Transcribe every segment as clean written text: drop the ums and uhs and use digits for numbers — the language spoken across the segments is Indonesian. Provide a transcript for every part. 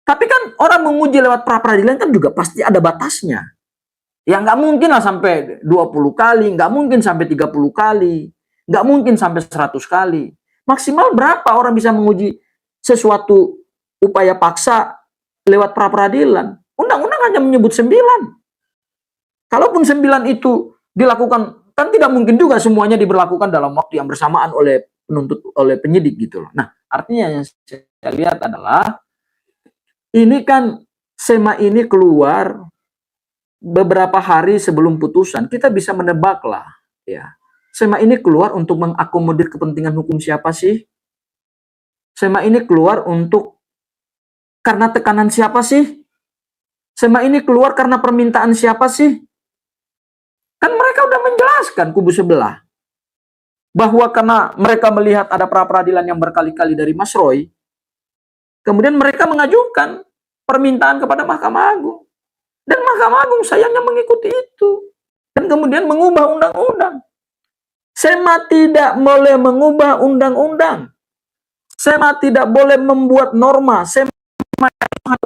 Tapi kan orang menguji lewat pra-peradilan kan juga pasti ada batasnya. Ya nggak mungkin lah sampai 20 kali, nggak mungkin sampai 30 kali, nggak mungkin sampai 100 kali. Maksimal berapa orang bisa menguji sesuatu upaya paksa lewat pra-peradilan? Undang-undang hanya menyebut 9. Kalaupun 9 itu dilakukan, kan tidak mungkin juga semuanya diberlakukan dalam waktu yang bersamaan oleh penuntut, oleh penyidik gitu loh. Nah, artinya yang saya lihat adalah ini kan SEMA ini keluar beberapa hari sebelum putusan. Kita bisa menebak lah, ya. SEMA ini keluar untuk mengakomodir kepentingan hukum siapa sih? SEMA ini keluar untuk karena tekanan siapa sih? SEMA ini keluar karena permintaan siapa sih? Kan mereka udah menjelaskan kubu sebelah bahwa karena mereka melihat ada pra-peradilan yang berkali-kali dari Mas Roy, kemudian mereka mengajukan permintaan kepada Mahkamah Agung. Dan Mahkamah Agung sayangnya mengikuti itu. Dan kemudian mengubah undang-undang. SEMA tidak boleh mengubah undang-undang. SEMA tidak boleh membuat norma. SEMA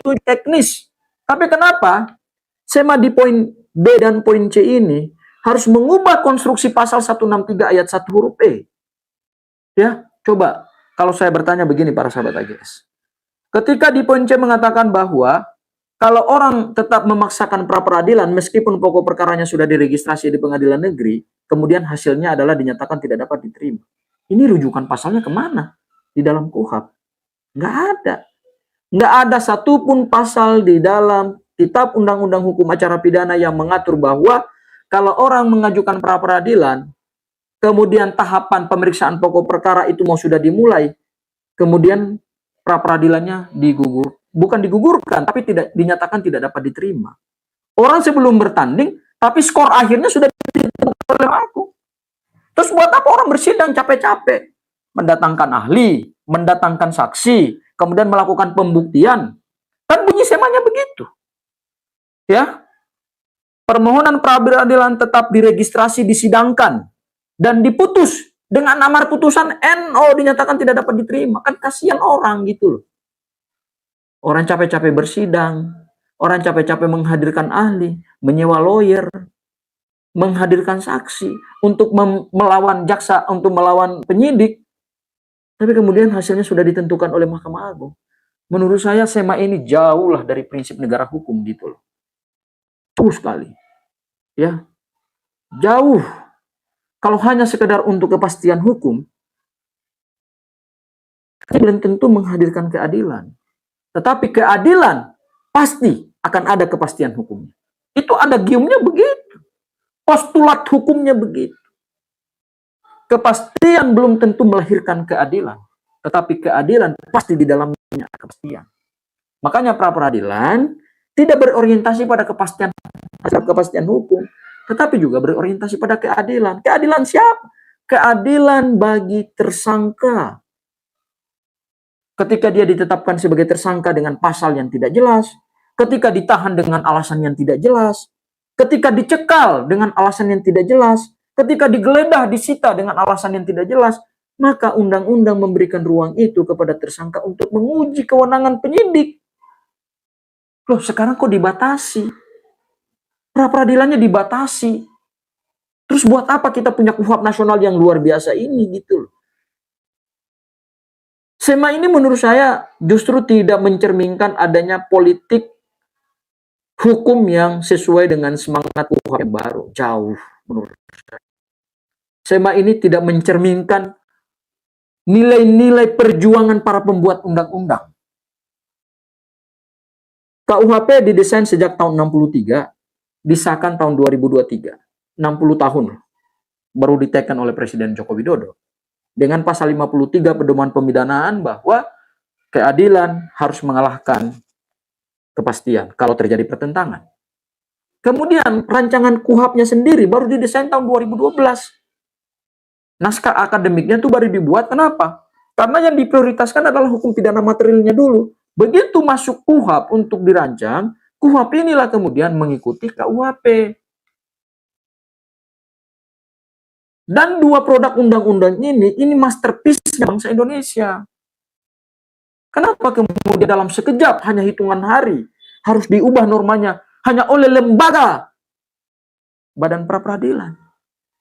itu teknis. Tapi kenapa? SEMA di poin B dan poin C ini harus mengubah konstruksi pasal 163 ayat 1 huruf E. Ya, coba kalau saya bertanya begini para sahabat AGS. Ketika di poin C mengatakan bahwa kalau orang tetap memaksakan pra-peradilan meskipun pokok perkaranya sudah diregistrasi di pengadilan negeri, kemudian hasilnya adalah dinyatakan tidak dapat diterima. Ini rujukan pasalnya kemana? Di dalam KUHP. Nggak ada. Nggak ada satupun pasal di dalam Kitab Undang-Undang Hukum Acara Pidana yang mengatur bahwa kalau orang mengajukan pra-peradilan, kemudian tahapan pemeriksaan pokok perkara itu mau sudah dimulai, kemudian pra-peradilannya bukan digugurkan, tapi tidak dinyatakan tidak dapat diterima. Orang sebelum bertanding, tapi skor akhirnya sudah ditentukan oleh aku. Terus buat apa orang bersidang capek-capek? Mendatangkan ahli, mendatangkan saksi, kemudian melakukan pembuktian. Kan bunyi semanya begitu. Ya, permohonan pra-peradilan tetap diregistrasi, disidangkan, dan diputus dengan amar putusan NO dinyatakan tidak dapat diterima. Kan kasihan orang gitu loh. Orang capek-capek bersidang, orang capek-capek menghadirkan ahli, menyewa lawyer, menghadirkan saksi untuk melawan jaksa, untuk melawan penyidik. Tapi kemudian hasilnya sudah ditentukan oleh Mahkamah Agung. Menurut saya SEMA ini jauh lah dari prinsip negara hukum gitu loh. Jauh sekali. Ya. Jauh. Kalau hanya sekedar untuk kepastian hukum, belum tentu menghadirkan keadilan. Tetapi keadilan pasti akan ada kepastian hukumnya. Itu ada giumnya begitu. Postulat hukumnya begitu. Kepastian belum tentu melahirkan keadilan. Tetapi keadilan pasti di dalamnya kepastian. Makanya pra-peradilan tidak berorientasi pada kepastian hukum, tetapi juga berorientasi pada keadilan. Keadilan siapa? Keadilan bagi tersangka. Ketika dia ditetapkan sebagai tersangka dengan pasal yang tidak jelas, ketika ditahan dengan alasan yang tidak jelas, ketika dicekal dengan alasan yang tidak jelas, ketika digeledah, disita dengan alasan yang tidak jelas, maka undang-undang memberikan ruang itu kepada tersangka untuk menguji kewenangan penyidik. Loh, sekarang kok dibatasi? Pra-peradilannya dibatasi. Terus buat apa kita punya KUHP nasional yang luar biasa ini gitu loh. SEMA ini menurut saya justru tidak mencerminkan adanya politik hukum yang sesuai dengan semangat KUHP yang baru. Jauh menurut saya. SEMA ini tidak mencerminkan nilai-nilai perjuangan para pembuat undang-undang. KUHP didesain sejak tahun 63, disahkan tahun 2023. 60 tahun baru ditekan oleh Presiden Joko Widodo. Dengan pasal 53 pedoman pemidanaan bahwa keadilan harus mengalahkan kepastian kalau terjadi pertentangan. Kemudian rancangan KUHP-nya sendiri baru didesain tahun 2012. Naskah akademiknya itu baru dibuat, kenapa? Karena yang diprioritaskan adalah hukum pidana materialnya dulu. Begitu masuk KUHP untuk dirancang, KUHP inilah kemudian mengikuti KUHP. Dan dua produk undang-undang ini masterpiece bangsa Indonesia. Kenapa kemudian dalam sekejap, hanya hitungan hari, harus diubah normanya hanya oleh lembaga Badan Pra-Peradilan?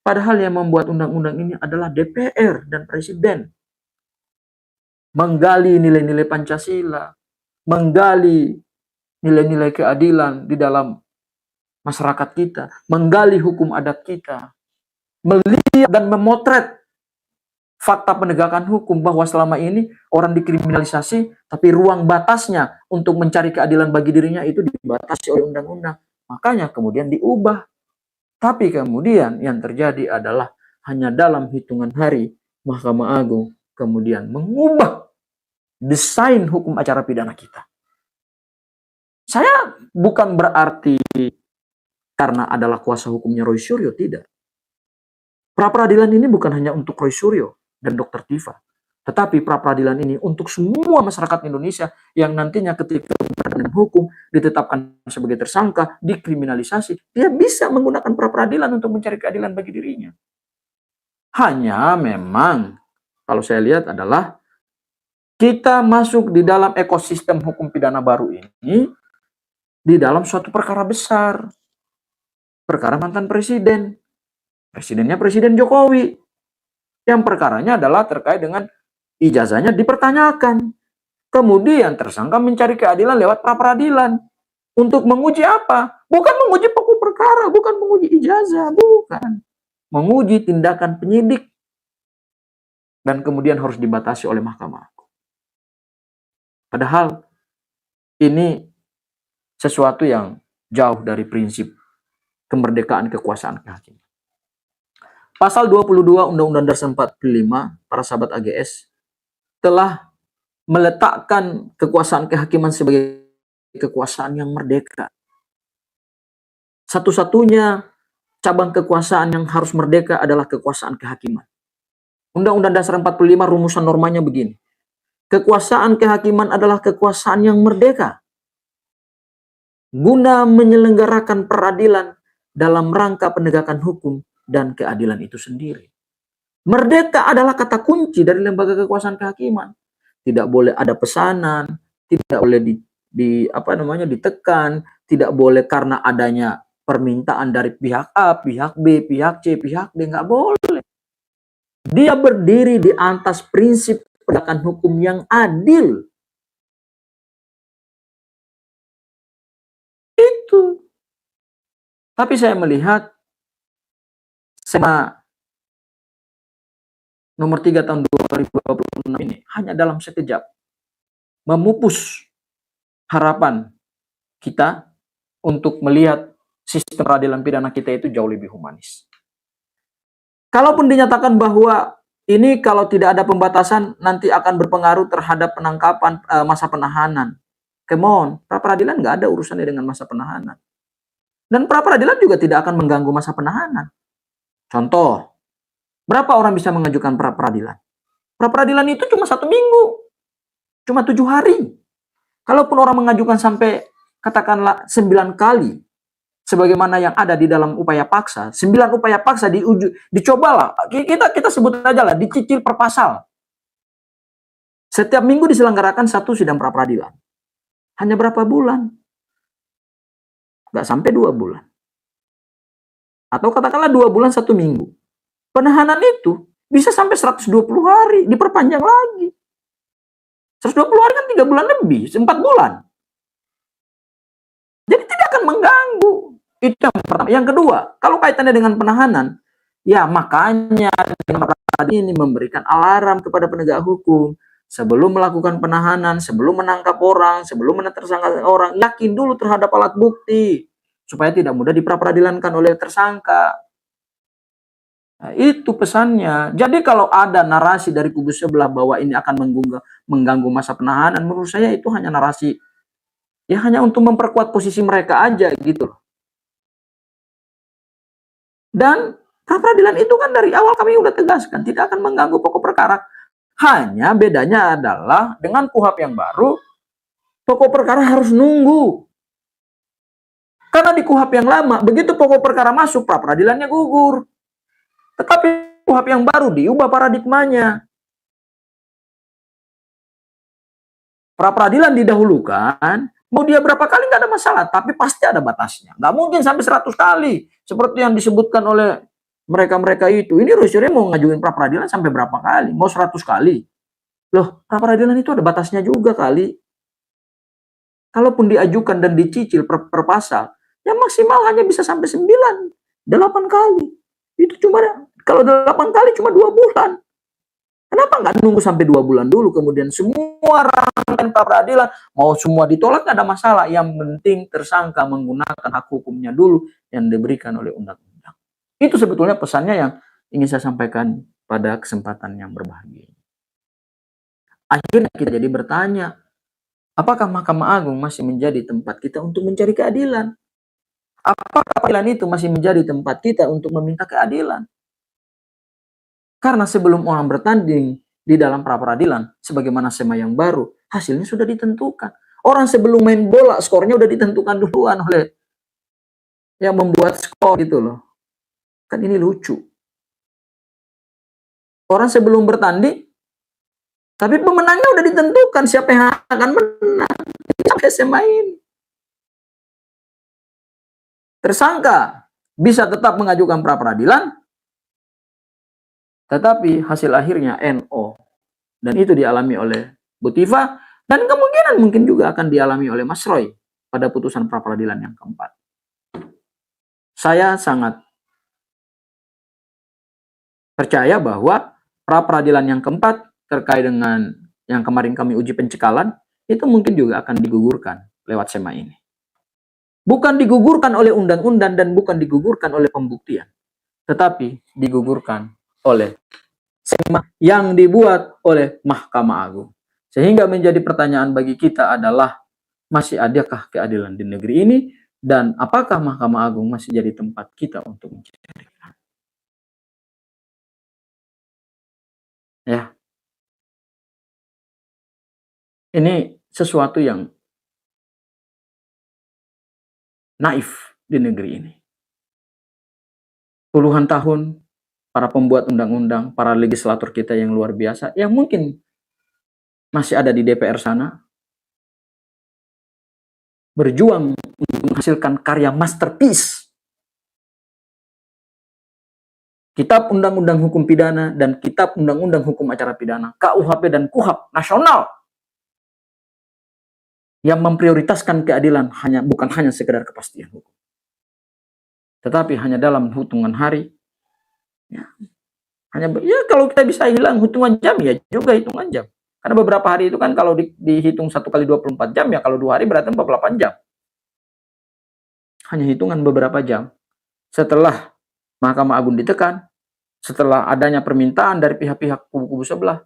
Padahal yang membuat undang-undang ini adalah DPR dan Presiden. Menggali nilai-nilai Pancasila, menggali nilai-nilai keadilan di dalam masyarakat kita, menggali hukum adat kita, melihat dan memotret fakta penegakan hukum bahwa selama ini orang dikriminalisasi, tapi ruang batasnya untuk mencari keadilan bagi dirinya itu dibatasi oleh undang-undang. Makanya kemudian diubah. Tapi kemudian yang terjadi adalah hanya dalam hitungan hari Mahkamah Agung kemudian mengubah desain hukum acara pidana kita. Saya bukan berarti karena adalah kuasa hukumnya Roy Suryo, tidak. Pra-peradilan ini bukan hanya untuk Roy Suryo dan Dr. Tifa, tetapi pra-peradilan ini untuk semua masyarakat Indonesia yang nantinya ketika berhadapan hukum ditetapkan sebagai tersangka, dikriminalisasi, dia bisa menggunakan pra-peradilan untuk mencari keadilan bagi dirinya. Hanya memang kalau saya lihat adalah kita masuk di dalam ekosistem hukum pidana baru ini di dalam suatu perkara besar. Perkara mantan presiden. Presidennya Presiden Jokowi. Yang perkaranya adalah terkait dengan ijazahnya dipertanyakan. Kemudian tersangka mencari keadilan lewat pra-peradilan. Untuk menguji apa? Bukan menguji pokok perkara, bukan menguji ijazah, bukan. Menguji tindakan penyidik. Dan kemudian harus dibatasi oleh Mahkamah Agung. Padahal ini sesuatu yang jauh dari prinsip kemerdekaan kekuasaan kehakiman. Pasal 22 Undang-Undang Dasar 45, para sahabat AGS, telah meletakkan kekuasaan kehakiman sebagai kekuasaan yang merdeka. Satu-satunya cabang kekuasaan yang harus merdeka adalah kekuasaan kehakiman. Undang-Undang Dasar 45 rumusan normanya begini. Kekuasaan kehakiman adalah kekuasaan yang merdeka guna menyelenggarakan peradilan dalam rangka penegakan hukum dan keadilan itu sendiri. Merdeka adalah kata kunci dari lembaga kekuasaan kehakiman. Tidak boleh ada pesanan, tidak boleh ditekan, tidak boleh karena adanya permintaan dari pihak A, pihak B, pihak C, pihak D, nggak boleh. Dia berdiri di atas prinsip penegakan hukum yang adil. Itu. Tapi saya melihat SEMA nomor 3 tahun 2026 ini hanya dalam sekejap memupus harapan kita untuk melihat sistem peradilan pidana kita itu jauh lebih humanis. Kalaupun dinyatakan bahwa ini kalau tidak ada pembatasan nanti akan berpengaruh terhadap penangkapan masa penahanan. Come on, pra-peradilan nggak ada urusannya dengan masa penahanan. Dan pra-peradilan juga tidak akan mengganggu masa penahanan. Contoh, berapa orang bisa mengajukan pra-peradilan? Pra-peradilan itu cuma 1 minggu. Cuma 7 hari. Kalaupun orang mengajukan sampai katakanlah 9 kali, sebagaimana yang ada di dalam upaya paksa, 9 upaya paksa dicobalah. Kita sebut aja lah, dicicil per pasal. Setiap minggu diselenggarakan 1 sidang pra-peradilan. Hanya berapa bulan? Nggak sampai 2 bulan. Atau katakanlah 2 bulan 1 minggu. Penahanan itu bisa sampai 120 hari, diperpanjang lagi. 120 hari kan 3 bulan lebih, 4 bulan. Jadi tidak akan mengganggu. Itu yang pertama. Yang kedua, kalau kaitannya dengan penahanan, ya makanya ini memberikan alarm kepada penegak hukum. Sebelum melakukan penahanan, sebelum menangkap orang, sebelum mentersangka orang, yakin dulu terhadap alat bukti. Supaya tidak mudah dipra-peradilankan oleh tersangka. Nah, itu pesannya. Jadi kalau ada narasi dari kubu sebelah bahwa ini akan mengganggu masa penahanan, menurut saya itu hanya narasi, ya hanya untuk memperkuat posisi mereka aja gitu loh. Dan pra-peradilan itu kan dari awal kami udah tegaskan, tidak akan mengganggu pokok perkara. Hanya bedanya adalah dengan KUHP yang baru, pokok perkara harus nunggu. Karena di KUHP yang lama, begitu pokok perkara masuk, pra-peradilannya gugur. Tetapi KUHP yang baru diubah paradigmanya. Pra peradilan didahulukan, mau dia berapa kali nggak ada masalah, tapi pasti ada batasnya. Nggak mungkin sampai 100 kali, seperti yang disebutkan oleh mereka-mereka itu. Ini Rosyuri mau ngajuin pra peradilan sampai berapa kali? Mau 100 kali? Loh, pra peradilan itu ada batasnya juga kali. Kalaupun diajukan dan dicicil per pasal, ya maksimal hanya bisa sampai 9, 8 kali. Itu cuma, kalau 8 kali cuma 2 bulan. Kenapa nggak nunggu sampai 2 bulan dulu, kemudian semua rangkaian pra peradilan, mau semua ditolak nggak ada masalah. Yang penting tersangka menggunakan hak hukumnya dulu yang diberikan oleh undang-undang. Itu sebetulnya pesannya yang ingin saya sampaikan pada kesempatan yang berbahagia. Akhirnya kita jadi bertanya, apakah Mahkamah Agung masih menjadi tempat kita untuk mencari keadilan? Apakah peradilan itu masih menjadi tempat kita untuk meminta keadilan? Karena sebelum orang bertanding di dalam pra peradilan, sebagaimana SEMA yang baru, hasilnya sudah ditentukan. Orang sebelum main bola, skornya udah ditentukan duluan oleh yang membuat skor gitu loh. Kan ini lucu. Orang sebelum bertanding, tapi pemenangnya udah ditentukan siapa yang akan menang. Sampai SEMA ini. Tersangka bisa tetap mengajukan pra peradilan, tetapi hasil akhirnya NO. Dan itu dialami oleh Bu Tifa, dan kemungkinan mungkin juga akan dialami oleh Mas Roy pada putusan pra peradilan yang keempat. Saya sangat percaya bahwa pra peradilan yang keempat terkait dengan yang kemarin kami uji pencekalan, itu mungkin juga akan digugurkan lewat SEMA ini. Bukan digugurkan oleh undang-undang dan bukan digugurkan oleh pembuktian, tetapi digugurkan oleh SEMA yang dibuat oleh Mahkamah Agung. Sehingga menjadi pertanyaan bagi kita adalah, masih adakah keadilan di negeri ini, dan apakah Mahkamah Agung masih jadi tempat kita untuk mencari keadilan? Ya, ini sesuatu yang naif di negeri ini. Puluhan tahun para pembuat undang-undang, para legislator kita yang luar biasa, yang mungkin masih ada di DPR sana, berjuang untuk menghasilkan karya masterpiece. Kitab Undang-Undang Hukum Pidana dan Kitab Undang-Undang Hukum Acara Pidana, KUHP dan KUHAP nasional, yang memprioritaskan keadilan bukan hanya sekedar kepastian hukum, tetapi hanya dalam hitungan hari. Ya, kalau kita bisa hilang hitungan jam, ya juga hitungan jam. Karena beberapa hari itu kan kalau dihitung 1 kali 24 jam, ya kalau 2 hari berarti 48 jam. Hanya hitungan beberapa jam. Setelah Mahkamah Agung ditekan, setelah adanya permintaan dari pihak-pihak kubu-kubu sebelah,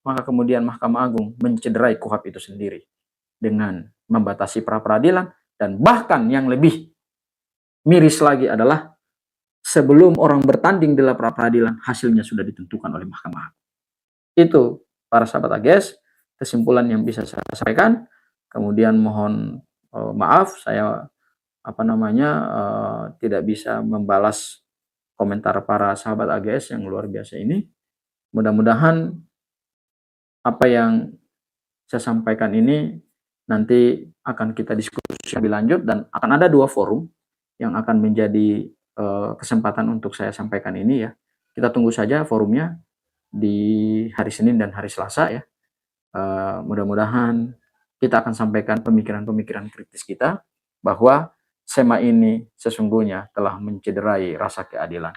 maka kemudian Mahkamah Agung mencederai KUHP itu sendiri dengan membatasi pra peradilan, dan bahkan yang lebih miris lagi adalah sebelum orang bertanding dalam pra peradilan, hasilnya sudah ditentukan oleh Mahkamah Agung. Itu para sahabat AGS kesimpulan yang bisa saya sampaikan. Kemudian mohon maaf saya tidak bisa membalas komentar para sahabat AGS yang luar biasa ini. Mudah-mudahan apa yang saya sampaikan ini nanti akan kita diskusi lebih lanjut, dan akan ada 2 forum yang akan menjadi kesempatan untuk saya sampaikan ini ya. Kita tunggu saja forumnya di hari Senin dan hari Selasa ya. Mudah-mudahan kita akan sampaikan pemikiran-pemikiran kritis kita bahwa SEMA ini sesungguhnya telah mencederai rasa keadilan.